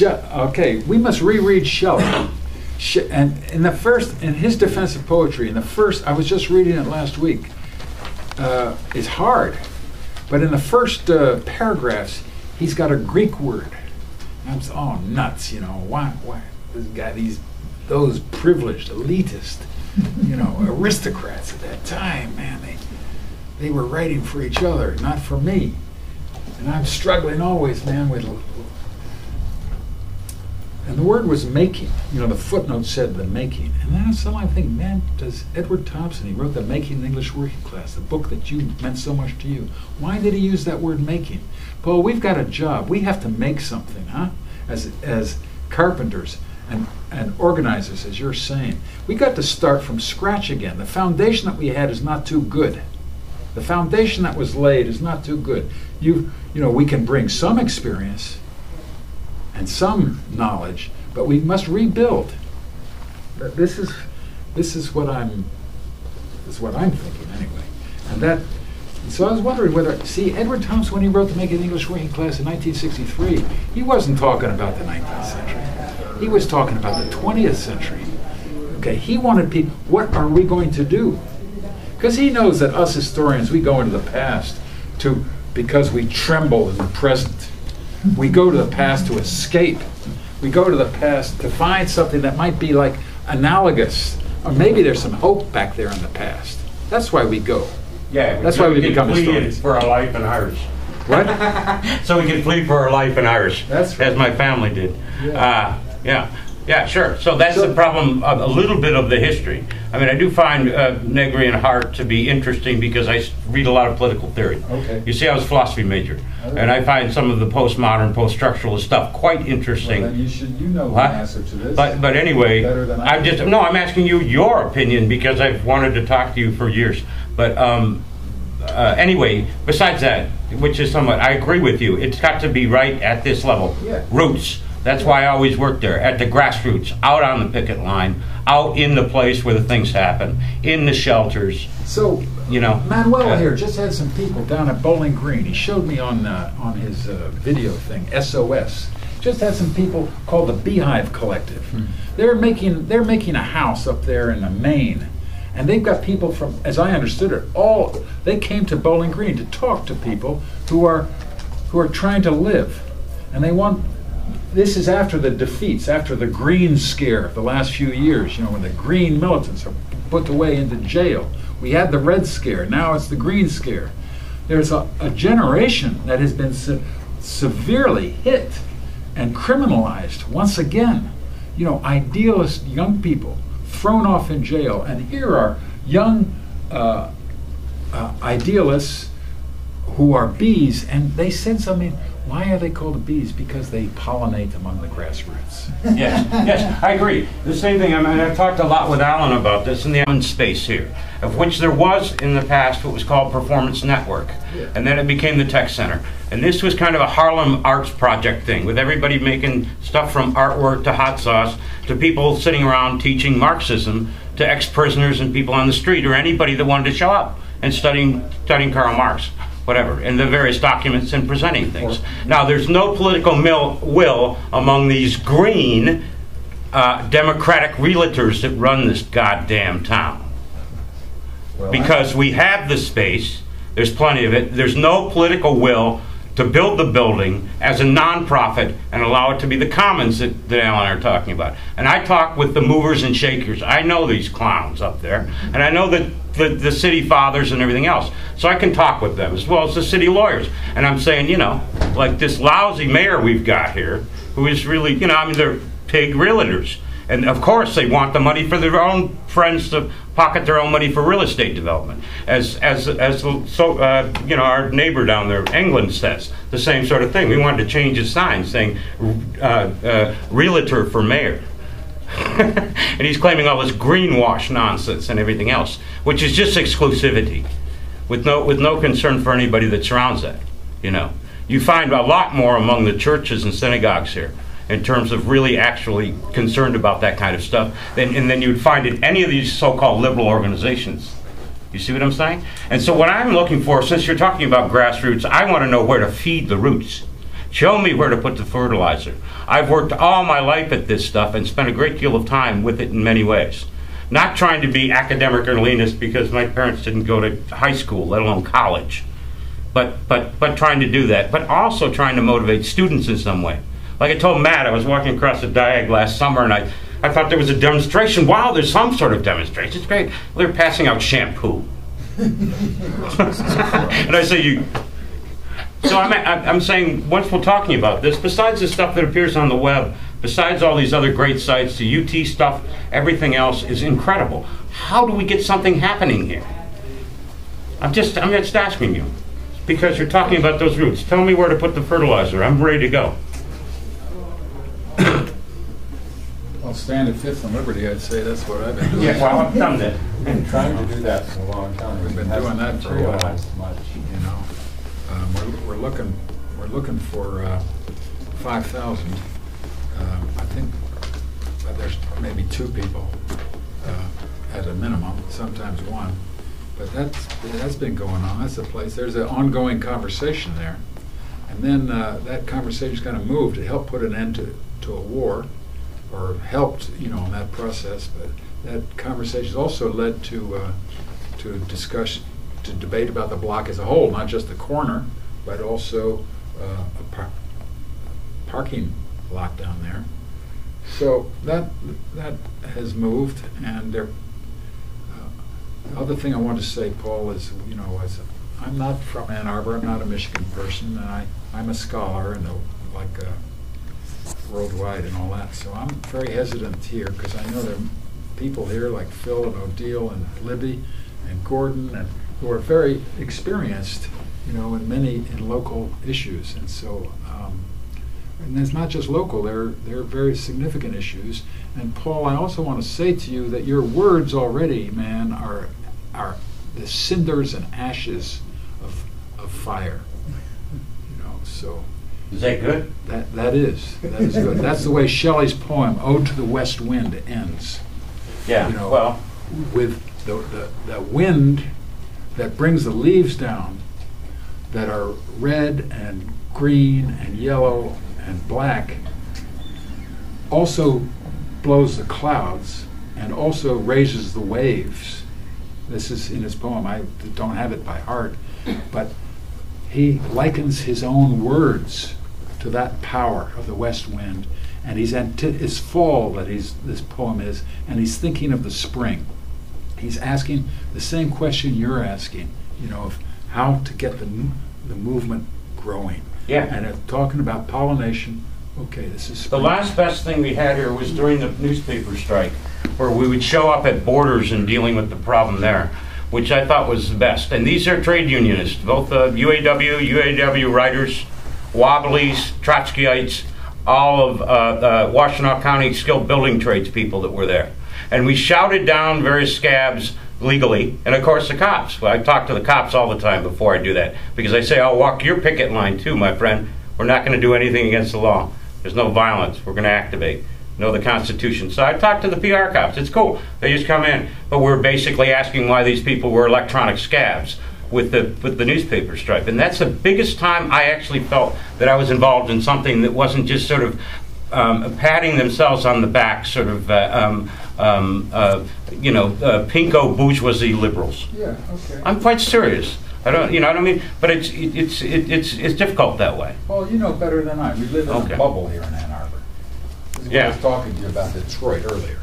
Okay, we must reread Shelley. And in his defense of poetry, I was just reading it last week, it's hard. But in the first paragraphs, he's got a Greek word. And I'm nuts, why this guy, those privileged, elitist, aristocrats at that time, man, they were writing for each other, not for me. And I'm struggling always, man, with... And the word was making. The footnote said the making. And then suddenly I think, man, does Edward Thompson, he wrote the Making the English Working Class, the book that meant so much to you. Why did he use that word making? Paul, we've got a job. We have to make something, huh? As carpenters and organizers, as you're saying. We got to start from scratch again. The foundation that we had is not too good. The foundation that was laid is not too good. We can bring some experience and some knowledge, but we must rebuild. This is what I'm thinking anyway. So I was wondering Edward Thompson, when he wrote The Making the English Working Class in 1963, he wasn't talking about the 19th century. He was talking about the 20th century. Okay, he wanted people, what are we going to do? Because he knows that us historians, we go into the past because we tremble in the present. We go to the past to escape. We go to the past to find something that might be like analogous, or maybe there's some hope back there in the past. That's why we go. Yeah, that's why we become historians. For our life in Irish. What? So we can plead for our life in Irish. That's right. As my family did. Yeah. Yeah, sure. So that's the problem of a little bit of the history. I mean, I do find Negri and Hart to be interesting because I read a lot of political theory. Okay. You see, I was a philosophy major, and I find some of the postmodern, post-structuralist stuff quite interesting. Well, then you know the answer to this. But anyway, better than I I'm asking you your opinion because I've wanted to talk to you for years. But anyway, besides that, which is somewhat, I agree with you. It's got to be right at this level. Yeah. Roots. That's why I always work there, at the grassroots, out on the picket line, out in the place where the things happen, in the shelters. So, Manuel here just had some people down at Bowling Green. He showed me on his video thing, SOS. Just had some people called the Beehive Collective. They're making a house up there in Maine, and they've got people from, as I understood it, they came to Bowling Green to talk to people who are trying to live, and they want. This is after the defeats, after the Green Scare of the last few years, when the Green militants are put away into jail. We had the Red Scare, now it's the Green Scare. There's a generation that has been severely hit and criminalized once again. Idealist young people thrown off in jail, and here are young idealists who are bees, and they said something. Why are they called bees? Because they pollinate among the grassroots. Yes, I agree. The same thing, I've talked a lot with Alan about this in the Alan space here, of which there was in the past what was called Performance Network, and then it became the Tech Center. And this was kind of a Harlem Arts Project thing, with everybody making stuff from artwork to hot sauce, to people sitting around teaching Marxism to ex-prisoners and people on the street, or anybody that wanted to show up and studying Karl Marx. Whatever, in the various documents and presenting things. Now, there's no political will among these green democratic realtors that run this goddamn town. Because we have the space, there's plenty of it, there's no political will to build the building as a non-profit and allow it to be the commons that Alan are talking about. And I talk with the movers and shakers. I know these clowns up there, and I know that the city fathers and everything else. So I can talk with them, as well as the city lawyers. And I'm saying, like this lousy mayor we've got here, who is really, they're pig realtors. And of course they want the money for their own friends to pocket their own money for real estate development. Our neighbor down there, England, says the same sort of thing. We wanted to change his sign saying realtor for mayor. And he's claiming all this greenwash nonsense and everything else, which is just exclusivity, with no concern for anybody that surrounds that. You find a lot more among the churches and synagogues here, in terms of really actually concerned about that kind of stuff, and then you'd find in any of these so-called liberal organizations. You see what I'm saying? And so what I'm looking for, since you're talking about grassroots, I want to know where to feed the roots. Show me where to put the fertilizer. I've worked all my life at this stuff and spent a great deal of time with it in many ways. Not trying to be academic or leanist because my parents didn't go to high school, let alone college. But trying to do that. But also trying to motivate students in some way. Like I told Matt, I was walking across the Diag last summer and I thought there was a demonstration. Wow, there's some sort of demonstration. It's great. They're passing out shampoo. And I say, so I'm saying, once we're talking about this, besides the stuff that appears on the web, besides all these other great sites, the UT stuff, everything else is incredible. How do we get something happening here? I'm just asking you, because you're talking about those roots. Tell me where to put the fertilizer. I'm ready to go. Well, stand at Fifth and Liberty, I'd say that's what I've been doing. Yeah, well, I've done that. We've been trying to do that for a long time. We've been doing that for a while. Much. You know, we're looking for 5,000. I think there's maybe 2 people at a minimum, sometimes 1. But that's been going on. That's the place. There's an ongoing conversation there, and then that conversation's kind of moved. It helped put an end to a war, or helped, you know, in that process. But that conversation also led to discussion, to debate about the block as a whole, not just the corner, but also a parking lot down there. So that has moved, and there. The other thing I want to say, Paul, is, you know, I'm not from Ann Arbor. I'm not a Michigan person, and I'm a scholar and worldwide and all that. So I'm very hesitant here because I know there are people here like Phil and Odile and Libby and Gordon and who are very experienced, you know, in local issues. And so, and it's not just local. They're very significant issues. And Paul, I also want to say to you that your words already, man, are the cinders and ashes of fire. You know, so. Is that good? That is good. That's the way Shelley's poem "Ode to the West Wind" ends. Yeah. You know, well, with the wind that brings the leaves down, that are red and green and yellow and black, also blows the clouds and also raises the waves. This is in his poem. I don't have it by heart, but he likens his own words to that power of the west wind, and it's fall that this poem is, and he's thinking of the spring. He's asking the same question you're asking, you know, of how to get the movement growing. Yeah. And talking about pollination. Okay, this is spring. The last best thing we had here was during the newspaper strike, where we would show up at Borders and dealing with the problem there, which I thought was the best. And these are trade unionists, both UAW writers, Wobblies, Trotskyites, all of Washtenaw County skilled building trades people that were there. And we shouted down various scabs legally, and of course the cops. Well, I talk to the cops all the time before I do that, because I say, I'll walk your picket line too, my friend. We're not going to do anything against the law. There's no violence. We're going to activate. Know the Constitution. So I talked to the PR cops. It's cool. They just come in. But we're basically asking why these people were electronic scabs with the newspaper strike. And that's the biggest time I actually felt that I was involved in something that wasn't just sort of patting themselves on the back, sort of, pinko bourgeoisie liberals. Yeah, okay. I'm quite serious. I don't mean, but it's difficult that way. Well, you know better than I. We live in Okay. a bubble here in Ann Arbor. This is what I was talking to you about Detroit earlier.